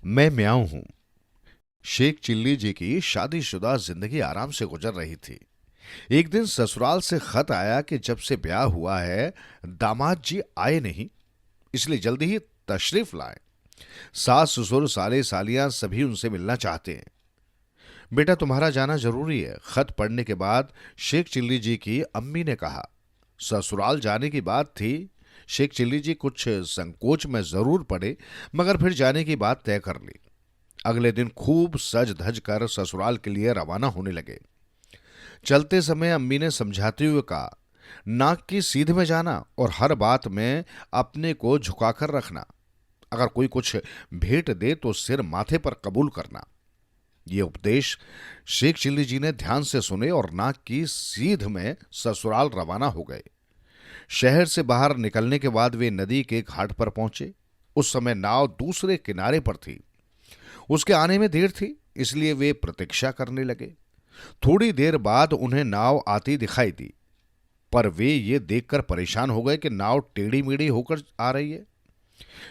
मैं म्याऊं हूं। शेख चिल्ली जी की शादीशुदा जिंदगी आराम से गुजर रही थी। एक दिन ससुराल से खत आया कि जब से ब्याह हुआ है, दामाद जी आए नहीं, इसलिए जल्दी ही तशरीफ लाएं। सास ससुर साले सालियां सभी उनसे मिलना चाहते हैं। बेटा, तुम्हारा जाना जरूरी है। खत पढ़ने के बाद शेख चिल्ली जी की अम्मी ने कहा। ससुराल जाने की बात थी। शेख चिल्ली जी कुछ संकोच में जरूर पड़े, मगर फिर जाने की बात तय कर ली। अगले दिन खूब सज धज कर ससुराल के लिए रवाना होने लगे। चलते समय अम्मी ने समझाते हुए कहा, नाक की सीध में जाना और हर बात में अपने को झुकाकर रखना। अगर कोई कुछ भेंट दे तो सिर माथे पर कबूल करना। ये उपदेश शेख चिल्ली जी ने ध्यान से सुने और नाक की सीध में ससुराल रवाना हो गए। शहर से बाहर निकलने के बाद वे नदी के घाट पर पहुंचे। उस समय नाव दूसरे किनारे पर थी। उसके आने में देर थी, इसलिए वे प्रतीक्षा करने लगे। थोड़ी देर बाद उन्हें नाव आती दिखाई दी, पर वे ये देखकर परेशान हो गए कि नाव टेढ़ी मेढ़ी होकर आ रही है।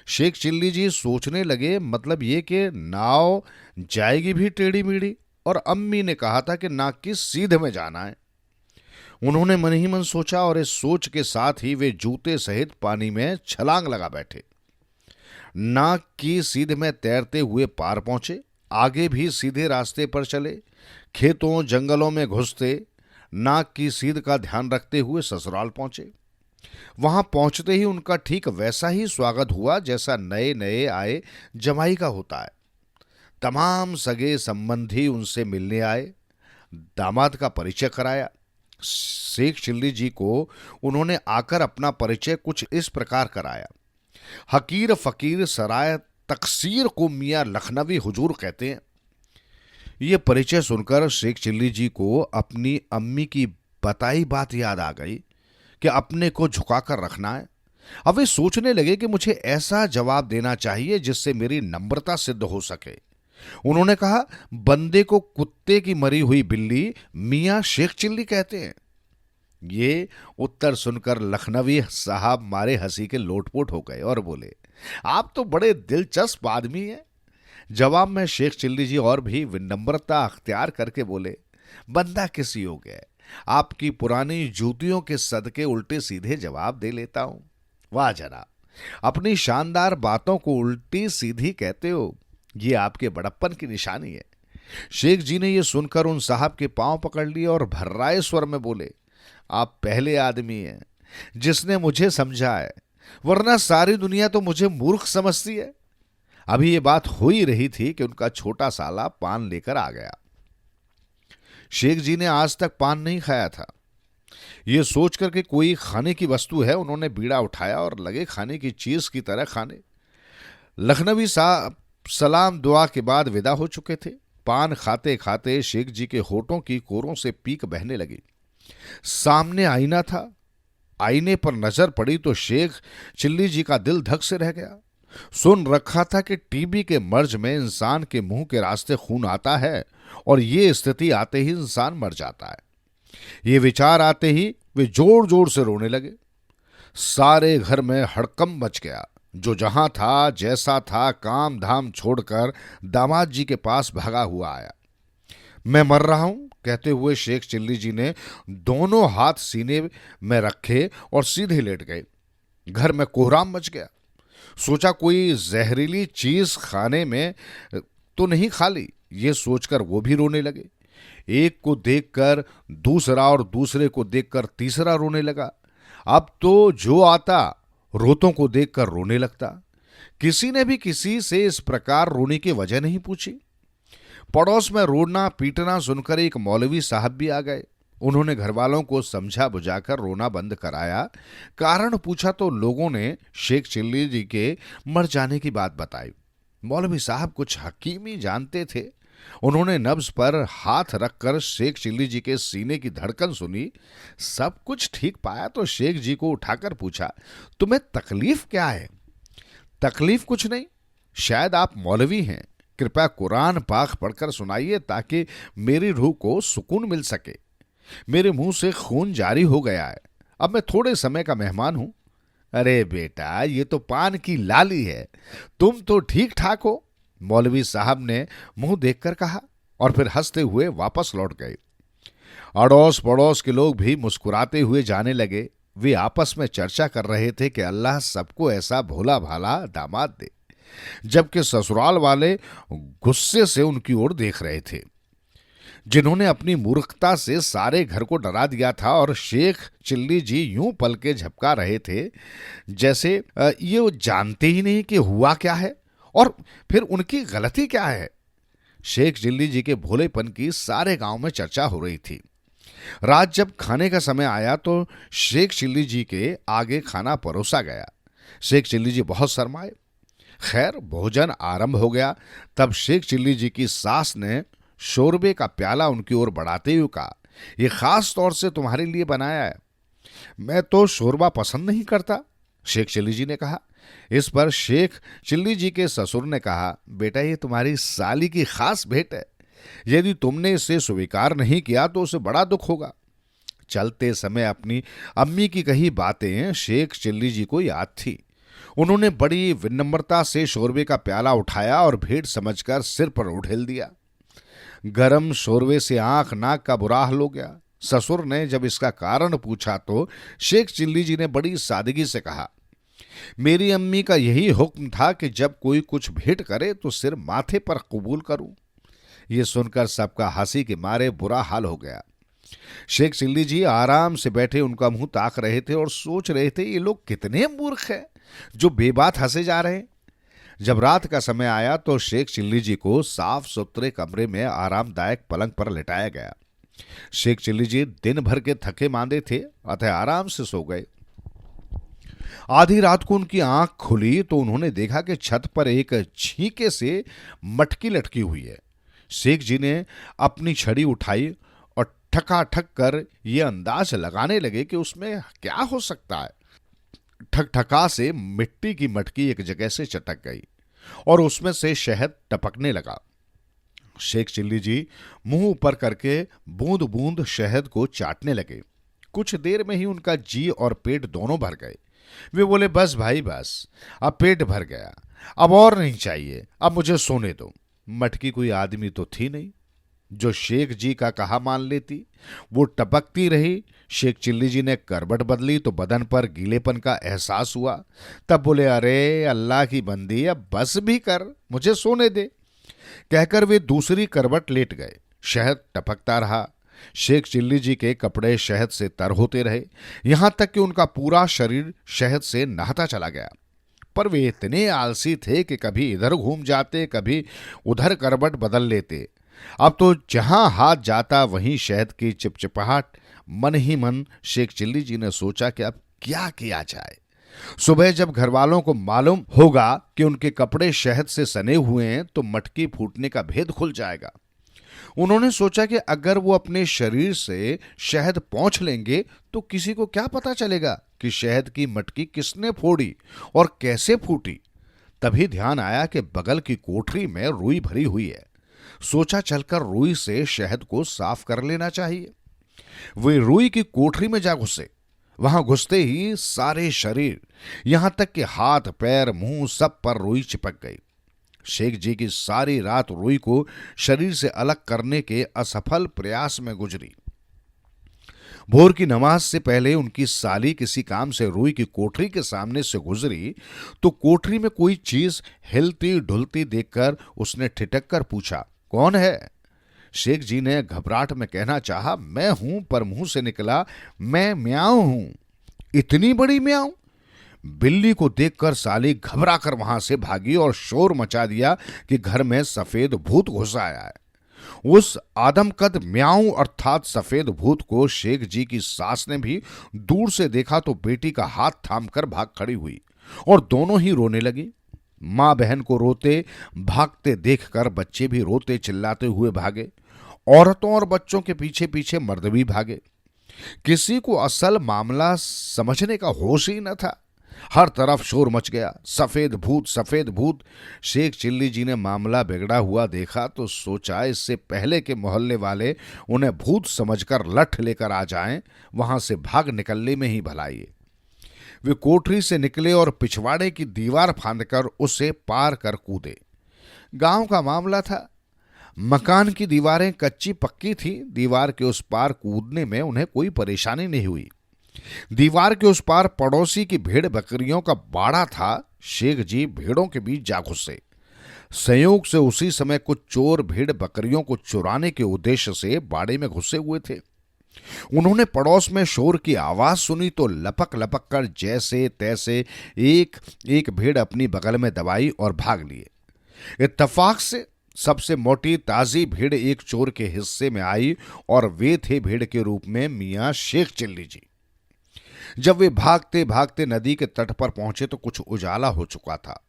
शेख चिल्ली जी सोचने लगे, मतलब ये कि नाव जाएगी भी टेढ़ी मेढ़ी, और अम्मी ने कहा था कि नाक की सीध में जाना है। उन्होंने मन ही मन सोचा और इस सोच के साथ ही वे जूते सहित पानी में छलांग लगा बैठे। नाक की सीध में तैरते हुए पार पहुंचे। आगे भी सीधे रास्ते पर चले। खेतों जंगलों में घुसते नाक की सीध का ध्यान रखते हुए ससुराल पहुंचे। वहां पहुंचते ही उनका ठीक वैसा ही स्वागत हुआ जैसा नए नए आए जमाई का होता है। तमाम सगे संबंधी उनसे मिलने आए। दामाद का परिचय कराया। शेख चिल्ली जी को उन्होंने आकर अपना परिचय कुछ इस प्रकार कराया। हकीर फकीर सराय तकसीर को मियां लखनवी हुजूर कहते हैं। ये परिचय सुनकर शेख चिल्ली जी को अपनी अम्मी की बताई बात याद आ गई कि अपने को झुकाकर रखना है। अब वे सोचने लगे कि मुझे ऐसा जवाब देना चाहिए जिससे मेरी नम्रता सिद्ध हो सके। उन्होंने कहा, बंदे को कुत्ते की मरी हुई बिल्ली मियां शेख चिल्ली कहते हैं। ये उत्तर सुनकर लखनवी साहब मारे हंसी के लोटपोट हो गए और बोले, आप तो बड़े दिलचस्प आदमी हैं। जवाब में शेख चिल्ली जी और भी विनम्रता अख्तियार करके बोले, बंदा किस योग्य है, आपकी पुरानी जूतियों के सदके उल्टे सीधे जवाब दे लेता हूं। वाह जनाब, अपनी शानदार बातों को उल्टी सीधी कहते हो, ये आपके बड़प्पन की निशानी है। शेख जी ने यह सुनकर उन साहब के पांव पकड़ लिए और भर्राए स्वर में बोले, आप पहले आदमी हैं जिसने मुझे समझा है, वरना सारी दुनिया तो मुझे मूर्ख समझती है। अभी ये बात हो ही रही थी कि उनका छोटा साला पान लेकर आ गया। शेख जी ने आज तक पान नहीं खाया था। ये सोचकर कि कोई खाने की वस्तु है, उन्होंने बीड़ा उठाया और लगे खाने की चीज की तरह खाने। लखनवी साहब सलाम दुआ के बाद विदा हो चुके थे। पान खाते खाते शेख जी के होठों की कोरों से पीक बहने लगी। सामने आईना था। आईने पर नजर पड़ी तो शेख चिल्ली जी का दिल धक से रह गया। सुन रखा था कि टीबी के मर्ज में इंसान के मुंह के रास्ते खून आता है और ये स्थिति आते ही इंसान मर जाता है। ये विचार आते ही वे जोर जोर से रोने लगे। सारे घर में हड़कंप मच गया। जो जहां था जैसा था काम धाम छोड़कर दामाद जी के पास भागा हुआ आया। मैं मर रहा हूं कहते हुए शेख चिल्ली जी ने दोनों हाथ सीने में रखे और सीधे लेट गए। घर में कोहराम मच गया। सोचा कोई जहरीली चीज खाने में तो नहीं खा ली, ये सोचकर वो भी रोने लगे। एक को देखकर दूसरा और दूसरे को देखकर तीसरा रोने लगा। अब तो जो आता रोतों को देखकर रोने लगता। किसी ने भी किसी से इस प्रकार रोने की वजह नहीं पूछी। पड़ोस में रोना पीटना सुनकर एक मौलवी साहब भी आ गए। उन्होंने घरवालों को समझा बुझाकर रोना बंद कराया। कारण पूछा तो लोगों ने शेख चिल्ली जी के मर जाने की बात बताई। मौलवी साहब कुछ हकीमी जानते थे। उन्होंने नब्ज पर हाथ रखकर शेख चिल्ली जी के सीने की धड़कन सुनी। सब कुछ ठीक पाया तो शेख जी को उठाकर पूछा, तुम्हें तकलीफ क्या है? तकलीफ कुछ नहीं, शायद आप मौलवी हैं, कृपया कुरान पाक पढ़कर सुनाइए ताकि मेरी रूह को सुकून मिल सके। मेरे मुंह से खून जारी हो गया है, अब मैं थोड़े समय का मेहमान हूं। अरे बेटा, ये तो पान की लाली है, तुम तो ठीक ठाक हो। मौलवी साहब ने मुंह देखकर कहा और फिर हंसते हुए वापस लौट गए। अड़ोस पड़ोस के लोग भी मुस्कुराते हुए जाने लगे। वे आपस में चर्चा कर रहे थे कि अल्लाह सबको ऐसा भोला भाला दामाद दे, जबकि ससुराल वाले गुस्से से उनकी ओर देख रहे थे, जिन्होंने अपनी मूर्खता से सारे घर को डरा दिया था। और शेख चिल्ली जी यूं पलके झपका रहे थे जैसे ये वो जानते ही नहीं कि हुआ क्या है और फिर उनकी गलती क्या है। शेख चिल्ली जी के भोलेपन की सारे गांव में चर्चा हो रही थी। रात जब खाने का समय आया तो शेख चिल्ली जी के आगे खाना परोसा गया। शेख चिल्ली जी बहुत शर्माए। खैर, भोजन आरंभ हो गया। तब शेख चिल्ली जी की सास ने शोरबे का प्याला उनकी ओर बढ़ाते हुए कहा, यह खास तौर से तुम्हारे लिए बनाया है। मैं तो शोरबा पसंद नहीं करता, शेख चिल्ली जी ने कहा। इस पर शेख चिल्ली जी के ससुर ने कहा, बेटा ये तुम्हारी साली की खास भेंट है, यदि तुमने इसे स्वीकार नहीं किया तो उसे बड़ा दुख होगा। चलते समय अपनी अम्मी की कही बातें शेख चिल्ली जी को याद थी। उन्होंने बड़ी विनम्रता से शोरबे का प्याला उठाया और भेंट समझकर सिर पर उठेल दिया। गरम शोरबे से आंख नाक का बुरा हाल हो गया। ससुर ने जब इसका कारण पूछा तो शेख चिल्ली जी ने बड़ी सादगी से कहा, मेरी अम्मी का यही हुक्म था कि जब कोई कुछ भेंट करे तो सिर माथे पर कबूल करूं। यह सुनकर सबका हंसी के मारे बुरा हाल हो गया। शेख चिल्ली जी आराम से बैठे उनका मुंह ताक रहे थे और सोच रहे थे, ये लोग कितने मूर्ख हैं जो बेबात हंसे जा रहे हैं। जब रात का समय आया तो शेख चिल्ली जी को साफ सुथरे कमरे में आरामदायक पलंग पर लिटाया गया। शेख चिल्ली जी दिन भर के थके मांदे थे, अतः आराम से सो गए। आधी रात को उनकी आंख खुली तो उन्होंने देखा कि छत पर एक छींके से मटकी लटकी हुई है। शेख जी ने अपनी छड़ी उठाई और ठकाठक कर ये अंदाज लगाने लगे कि उसमें क्या हो सकता है। ठकठका से मिट्टी की मटकी एक जगह से चटक गई और उसमें से शहद टपकने लगा। शेख चिल्ली जी मुंह ऊपर करके बूंद बूंद शहद को चाटने लगे। कुछ देर में ही उनका जी और पेट दोनों भर गए। वे बोले, बस भाई बस, अब पेट भर गया, अब और नहीं चाहिए, अब मुझे सोने दो। मटकी कोई आदमी तो थी नहीं जो शेख जी का कहा मान लेती। वो टपकती रही। शेख चिल्ली जी ने करवट बदली तो बदन पर गीलेपन का एहसास हुआ। तब बोले, अरे अल्लाह की बंदी, अब बस भी कर, मुझे सोने दे। कहकर वे दूसरी करवट लेट गए। शहद टपकता रहा। शेख चिल्ली जी के कपड़े शहद से तर होते रहे, यहां तक कि उनका पूरा शरीर शहद से नहाता चला गया। पर वे इतने आलसी थे कि कभी इधर घूम जाते, कभी उधर करवट बदल लेते। अब तो जहां हाथ जाता वहीं शहद की चिपचिपाहट। मन ही मन शेख चिल्ली जी ने सोचा कि अब क्या किया जाए। सुबह जब घर वालों को मालूम होगा कि उनके कपड़े शहद से सने हुए हैं तो मटकी फूटने का भेद खुल जाएगा। उन्होंने सोचा कि अगर वो अपने शरीर से शहद पोंछ लेंगे तो किसी को क्या पता चलेगा कि शहद की मटकी किसने फोड़ी और कैसे फूटी। तभी ध्यान आया कि बगल की कोठरी में रुई भरी हुई है। सोचा चलकर रुई से शहद को साफ कर लेना चाहिए। वे रुई की कोठरी में जा घुसे। वहां घुसते ही सारे शरीर, यहां तक कि हाथ पैर मुंह सब पर रुई चिपक गई। शेख जी की सारी रात रुई को शरीर से अलग करने के असफल प्रयास में गुजरी। भोर की नमाज से पहले उनकी साली किसी काम से रुई की कोठरी के सामने से गुजरी तो कोठरी में कोई चीज हिलती ढुलती देखकर उसने ठिठक कर पूछा, कौन है? शेख जी ने घबराहट में कहना चाहा, मैं हूं, पर मुंह से निकला, मैं म्याऊं हूं। इतनी बड़ी म्याऊं? बिल्ली को देखकर साली घबरा कर वहां से भागी और शोर मचा दिया कि घर में सफेद भूत घुस आया है। उस आदमकद म्याऊं अर्थात सफेद भूत को शेख जी की सास ने भी दूर से देखा तो बेटी का हाथ थामकर भाग खड़ी हुई और दोनों ही रोने लगी। मां बहन को रोते भागते देखकर बच्चे भी रोते चिल्लाते हुए भागे। औरतों और बच्चों के पीछे पीछे मर्द भी भागे। किसी को असल मामला समझने का होश ही न था। हर तरफ शोर मच गया, सफेद भूत, सफेद भूत। शेख चिल्ली जी ने मामला बिगड़ा हुआ देखा तो सोचा इससे पहले के मोहल्ले वाले उन्हें भूत समझकर लठ लेकर आ जाएं, वहां से भाग निकलने में ही भलाई है। वे कोठरी से निकले और पिछवाड़े की दीवार फांदकर उसे पार कर कूदे। गांव का मामला था। मकान की दीवारें कच्ची पक्की थी। दीवार के उस पार कूदने में उन्हें कोई परेशानी नहीं हुई। दीवार के उस पार पड़ोसी की भेड़ बकरियों का बाड़ा था। शेख जी भेड़ों के बीच जा घुसे। संयोग से उसी समय कुछ चोर भेड़ बकरियों को चुराने के उद्देश्य से बाड़े में घुसे हुए थे। उन्होंने पड़ोस में शोर की आवाज सुनी तो लपक लपक कर जैसे तैसे एक एक भेड़ अपनी बगल में दबाई और भाग लिए। इत्तेफाक से सबसे मोटी ताजी भेड़ एक चोर के हिस्से में आई और वे थे भेड़ के रूप में मियां शेख चिल्ली जी। जब वे भागते भागते नदी के तट पर पहुंचे तो कुछ उजाला हो चुका था।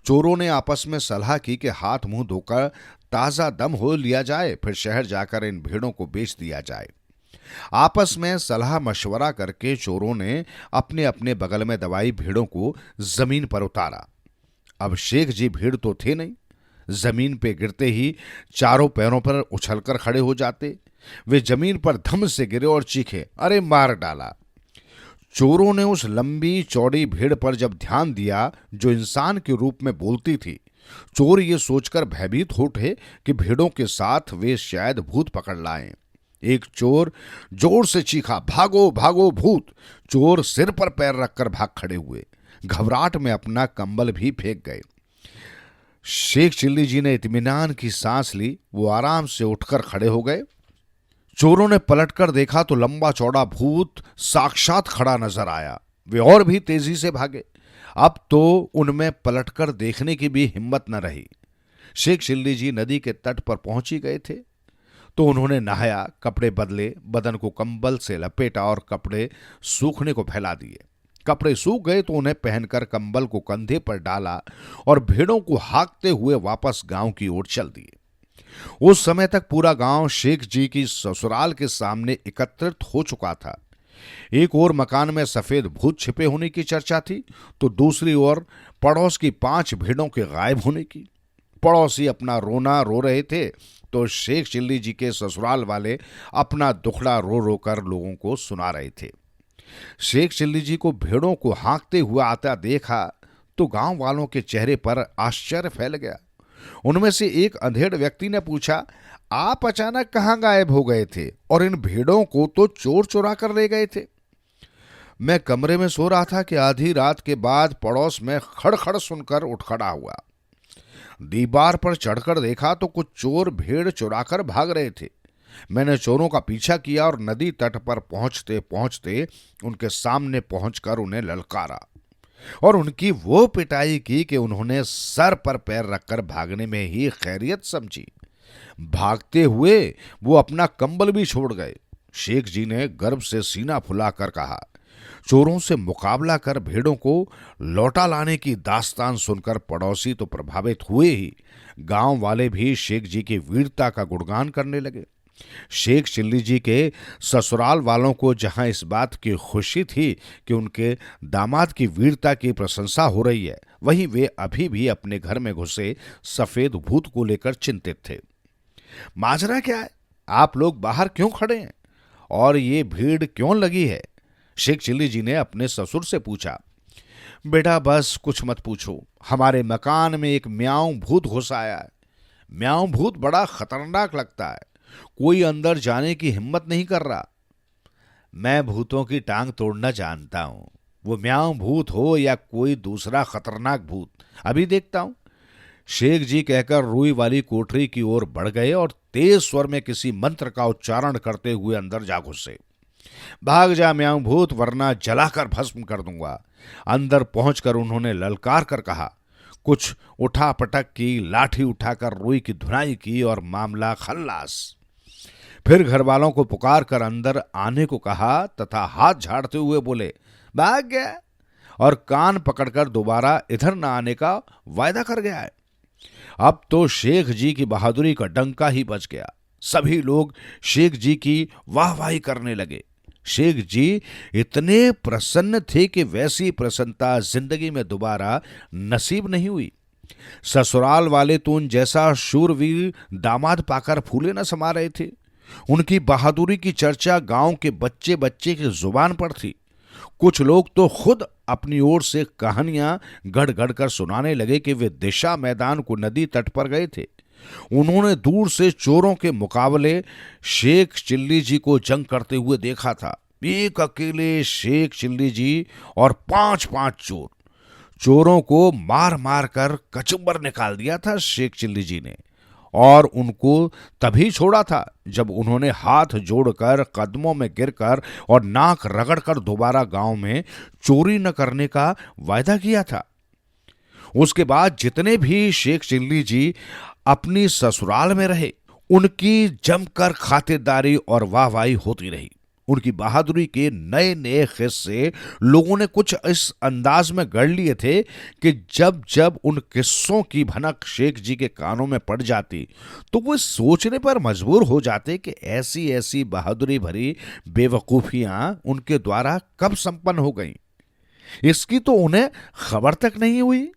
चोरों ने आपस में सलाह की कि हाथ मुंह धोकर ताजा दम हो लिया जाए, फिर शहर जाकर इन भेड़ों को बेच दिया जाए। आपस में सलाह मशवरा करके चोरों ने अपने अपने बगल में दबाई भेड़ों को जमीन पर उतारा। अब शेख जी भीड़ तो थे नहीं। जमीन पे गिरते ही चारों पैरों पर उछलकर खड़े हो जाते। वे जमीन पर धम से गिरे और चीखे, अरे मार डाला। चोरों ने उस लंबी चौड़ी भेड़ पर जब ध्यान दिया जो इंसान के रूप में बोलती थी, चोर ये सोचकर भयभीत हो उठे कि भेड़ों के साथ वे शायद भूत पकड़ लाएं। एक चोर जोर से चीखा, भागो भागो भूत। चोर सिर पर पैर रखकर भाग खड़े हुए। घबराहट में अपना कंबल भी फेंक गए। शेख चिल्ली जी ने इत्मीनान की सांस ली। वो आराम से उठकर खड़े हो गए। चोरों ने पलटकर देखा तो लंबा चौड़ा भूत साक्षात खड़ा नजर आया। वे और भी तेजी से भागे। अब तो उनमें पलटकर देखने की भी हिम्मत न रही। शेख चिल्ली जी नदी के तट पर पहुंच ही गए थे तो उन्होंने नहाया, कपड़े बदले, बदन को कंबल से लपेटा और कपड़े सूखने को फैला दिए। कपड़े सूख गए तो उन्हें पहनकर कंबल को कंधे पर डाला और भेड़ों को हाँकते हुए वापस गांव की ओर चल दिए। उस समय तक पूरा गांव शेख जी की ससुराल के सामने एकत्रित हो चुका था। एक ओर मकान में सफेद भूत छिपे होने की चर्चा थी तो दूसरी ओर पड़ोस की 5 भेड़ों के गायब होने की। पड़ोसी अपना रोना रो रहे थे तो शेख चिल्ली जी के ससुराल वाले अपना दुखड़ा रो रो कर लोगों को सुना रहे थे। शेख चिल्ली जी को भेड़ों को हाँकते हुआ आता देखा तो गांव वालों के चेहरे पर आश्चर्य फैल गया। उनमें से एक अंधेड़ व्यक्ति ने पूछा, आप अचानक कहां गायब हो गए थे और इन भेड़ों को तो चोर चुरा कर ले गए थे। मैं कमरे में सो रहा था कि आधी रात के बाद पड़ोस में खड़खड़ सुनकर उठ खड़ा हुआ। दीवार पर चढ़कर देखा तो कुछ चोर भेड़ चुराकर भाग रहे थे। मैंने चोरों का पीछा किया और नदी तट पर पहुंचते पहुंचते उनके सामने पहुंचकर उन्हें ललकारा और उनकी वो पिटाई की कि उन्होंने सर पर पैर रखकर भागने में ही खैरियत समझी। भागते हुए वो अपना कंबल भी छोड़ गए। शेख जी ने गर्व से सीना फुलाकर कहा, चोरों से मुकाबला कर भेड़ों को लौटा लाने की दास्तान सुनकर पड़ोसी तो प्रभावित हुए ही, गांव वाले भी शेख जी की वीरता का गुणगान करने लगे। शेख चिल्ली जी के ससुराल वालों को जहां इस बात की खुशी थी कि उनके दामाद की वीरता की प्रशंसा हो रही है, वहीं वे अभी भी अपने घर में घुसे सफेद भूत को लेकर चिंतित थे। माजरा क्या है? आप लोग बाहर क्यों खड़े हैं और ये भीड़ क्यों लगी है? शेख चिल्ली जी ने अपने ससुर से पूछा। बेटा बस कुछ मत पूछो, हमारे मकान में एक म्याऊं भूत घुस आया है। म्याऊं भूत बड़ा खतरनाक लगता है, कोई अंदर जाने की हिम्मत नहीं कर रहा। मैं भूतों की टांग तोड़ना जानता हूं, वो म्याऊं भूत हो या कोई दूसरा खतरनाक भूत, अभी देखता हूं। शेख जी कहकर रुई वाली कोठरी की ओर बढ़ गए और तेज स्वर में किसी मंत्र का उच्चारण करते हुए अंदर जा घुसे। भाग जा म्याऊं भूत, वरना जलाकर भस्म कर दूंगा। अंदर पहुंचकर उन्होंने ललकार कर कहा। कुछ उठा पटक की, लाठी उठाकर रुई की धुनाई की और मामला खल्लास। फिर घर वालों को पुकार कर अंदर आने को कहा तथा हाथ झाड़ते हुए बोले, भाग गया, और कान पकड़कर दोबारा इधर न आने का वायदा कर गया है। अब तो शेख जी की बहादुरी का डंका ही बज गया। सभी लोग शेख जी की वाहवाही करने लगे। शेख जी इतने प्रसन्न थे कि वैसी प्रसन्नता जिंदगी में दोबारा नसीब नहीं हुई। ससुराल वाले तो उन जैसा शूरवीर दामाद पाकर फूले न समा रहे थे। उनकी बहादुरी की चर्चा गांव के बच्चे बच्चे की जुबान पर थी। कुछ लोग तो खुद अपनी ओर से कहानियां गढ़ गढ़ कर सुनाने लगे कि वे दिशा मैदान को नदी तट पर गए थे। उन्होंने दूर से चोरों के मुकाबले शेख चिल्ली जी को जंग करते हुए देखा था। एक अकेले शेख चिल्ली जी और पांच पांच चोर, चोरों को मार मार कर कचुम्बर निकाल दिया था शेख चिल्ली जी ने। और उनको तभी छोड़ा था जब उन्होंने हाथ जोड़कर, कदमों में गिरकर और नाक रगड़कर दोबारा गांव में चोरी न करने का वायदा किया था। उसके बाद जितने भी शेख चिल्ली जी अपनी ससुराल में रहे, उनकी जमकर खातिरदारी और वाहवाही होती रही। उनकी बहादुरी के नए नए किस्से लोगों ने कुछ इस अंदाज में गढ़ लिए थे कि जब जब उन किस्सों की भनक शेख जी के कानों में पड़ जाती तो वो सोचने पर मजबूर हो जाते कि ऐसी ऐसी बहादुरी भरी बेवकूफियां उनके द्वारा कब संपन्न हो गईं। इसकी तो उन्हें खबर तक नहीं हुई।